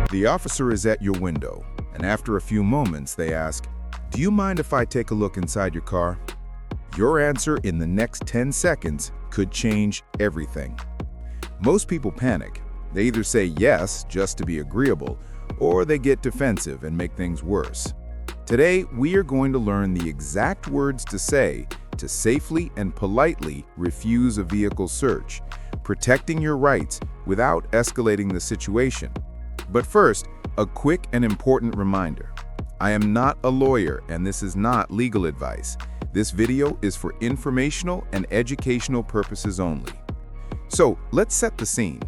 The officer is at your window, and after a few moments they ask, "Do you mind if I take a look inside your car?" Your answer in the next 10 seconds could change everything. Most people panic. They either say yes just to be agreeable, or they get defensive and make things worse. Today, we are going to learn the exact words to say to safely and politely refuse a vehicle search, protecting your rights without escalating the situation. But first, a quick and important reminder. I am not a lawyer and this is not legal advice. This video is for informational and educational purposes only. So let's set the scene.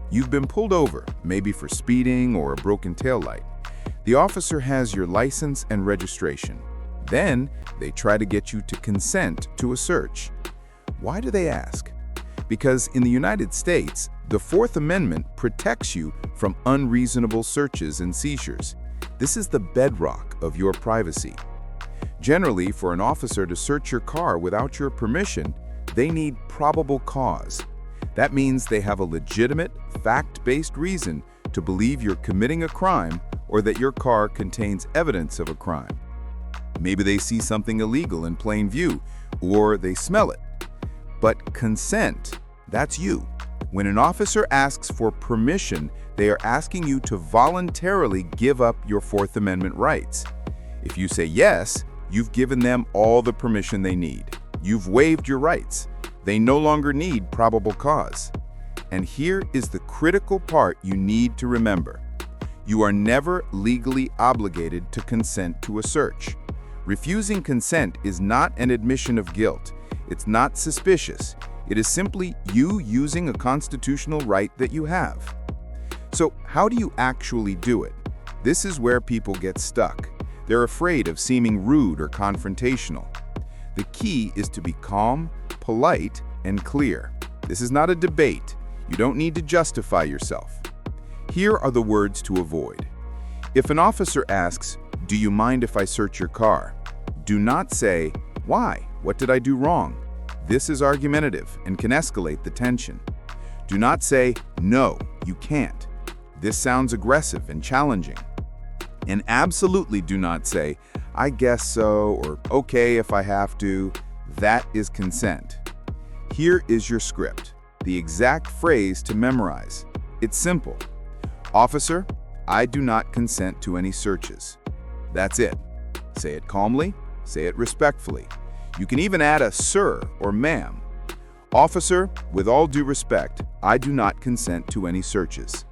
You've been pulled over, maybe for speeding or a broken taillight. The officer has your license and registration. Then they try to get you to consent to a search. Why do they ask? Because in the United States, the Fourth Amendment protects you from unreasonable searches and seizures. This is the bedrock of your privacy. Generally, for an officer to search your car without your permission, they need probable cause. That means they have a legitimate, fact-based reason to believe you're committing a crime or that your car contains evidence of a crime. Maybe they see something illegal in plain view, or they smell it. But consent, that's you. When an officer asks for permission, they are asking you to voluntarily give up your Fourth Amendment rights. If you say yes, you've given them all the permission they need. You've waived your rights. They no longer need probable cause. And here is the critical part you need to remember. You are never legally obligated to consent to a search. Refusing consent is not an admission of guilt. It's not suspicious. It is simply you using a constitutional right that you have. So how do you actually do it? This is where people get stuck. They're afraid of seeming rude or confrontational. The key is to be calm, polite, and clear. This is not a debate. You don't need to justify yourself. Here are the words to avoid. If an officer asks, "Do you mind if I search your car?" do not say, "Why? What did I do wrong?" This is argumentative and can escalate the tension. Do not say, "No, you can't." This sounds aggressive and challenging. And absolutely do not say, "I guess so," or "Okay if I have to." That is consent. Here is your script, the exact phrase to memorize. It's simple. "Officer, I do not consent to any searches." That's it. Say it calmly, say it respectfully. You can even add a "sir" or "ma'am." "Officer, with all due respect, I do not consent to any searches."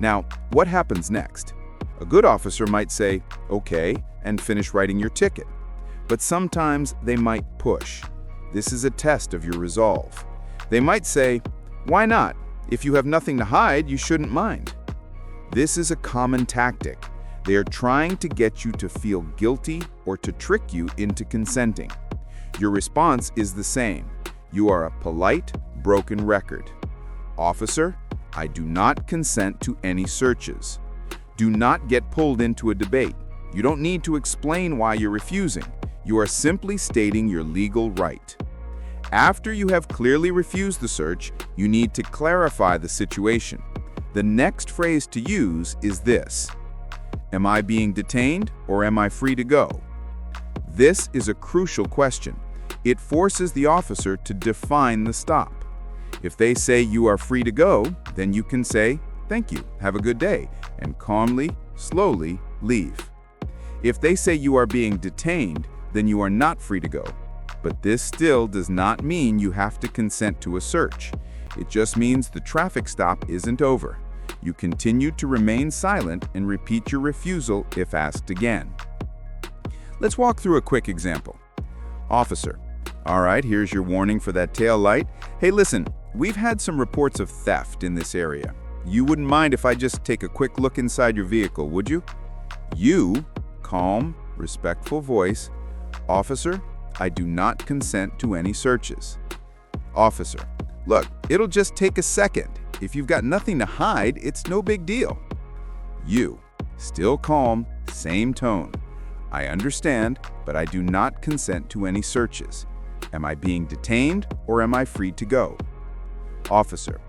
Now, what happens next? A good officer might say, "Okay," and finish writing your ticket. But sometimes they might push. This is a test of your resolve. They might say, "Why not? If you have nothing to hide, you shouldn't mind." This is a common tactic. They are trying to get you to feel guilty or to trick you into consenting. Your response is the same. You are a polite, broken record. "Officer, I do not consent to any searches." Do not get pulled into a debate. You don't need to explain why you're refusing. You are simply stating your legal right. After you have clearly refused the search, you need to clarify the situation. The next phrase to use is this: "Am I being detained or am I free to go?" This is a crucial question. It forces the officer to define the stop. If they say you are free to go, then you can say, "Thank you, have a good day," and calmly, slowly leave. If they say you are being detained, then you are not free to go. But this still does not mean you have to consent to a search. It just means the traffic stop isn't over. You continue to remain silent and repeat your refusal if asked again. Let's walk through a quick example. "Officer, all right, here's your warning for that tail light. Hey, listen, we've had some reports of theft in this area. You wouldn't mind if I just take a quick look inside your vehicle, would you?" You, calm, respectful voice, "Officer, I do not consent to any searches." "Officer, look, it'll just take a second. If you've got nothing to hide, it's no big deal." You, still calm, same tone, "I understand, but I do not consent to any searches. Am I being detained or am I free to go?" "Officer,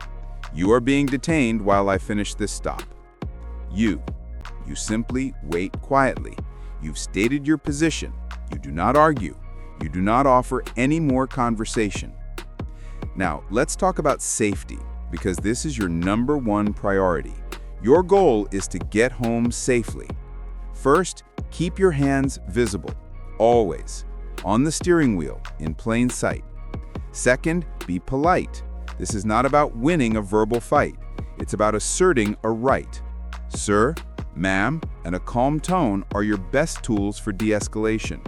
you are being detained while I finish this stop." You. You simply wait quietly. You've stated your position. You do not argue. You do not offer any more conversation. Now, let's talk about safety, because this is your #1 priority. Your goal is to get home safely. First, keep your hands visible, always, on the steering wheel, in plain sight. Second, be polite. This is not about winning a verbal fight. It's about asserting a right. Sir, ma'am, and a calm tone are your best tools for de-escalation.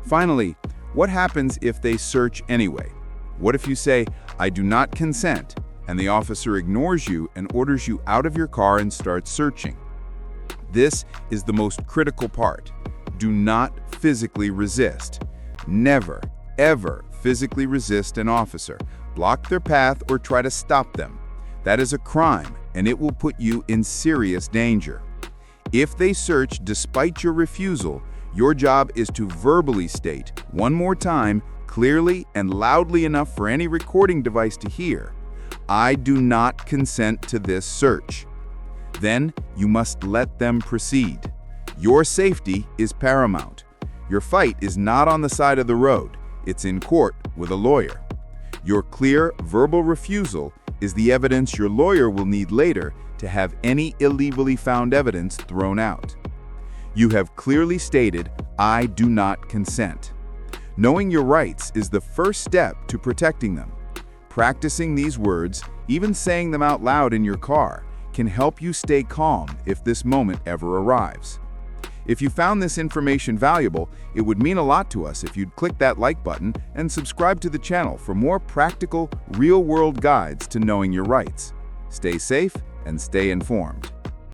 Finally, what happens if they search anyway? What if you say, "I do not consent," and the officer ignores you and orders you out of your car and starts searching? This is the most critical part. Do not physically resist. Never, ever physically resist an officer. Block their path or try to stop them. That is a crime, and it will put you in serious danger. If they search despite your refusal, your job is to verbally state, one more time, clearly and loudly enough for any recording device to hear, "I do not consent to this search." Then you must let them proceed. Your safety is paramount. Your fight is not on the side of the road. It's in court with a lawyer. Your clear verbal refusal is the evidence your lawyer will need later to have any illegally found evidence thrown out. You have clearly stated, "I do not consent." Knowing your rights is the first step to protecting them. Practicing these words, even saying them out loud in your car, can help you stay calm if this moment ever arrives. If you found this information valuable, it would mean a lot to us if you'd click that like button and subscribe to the channel for more practical, real-world guides to knowing your rights. Stay safe and stay informed.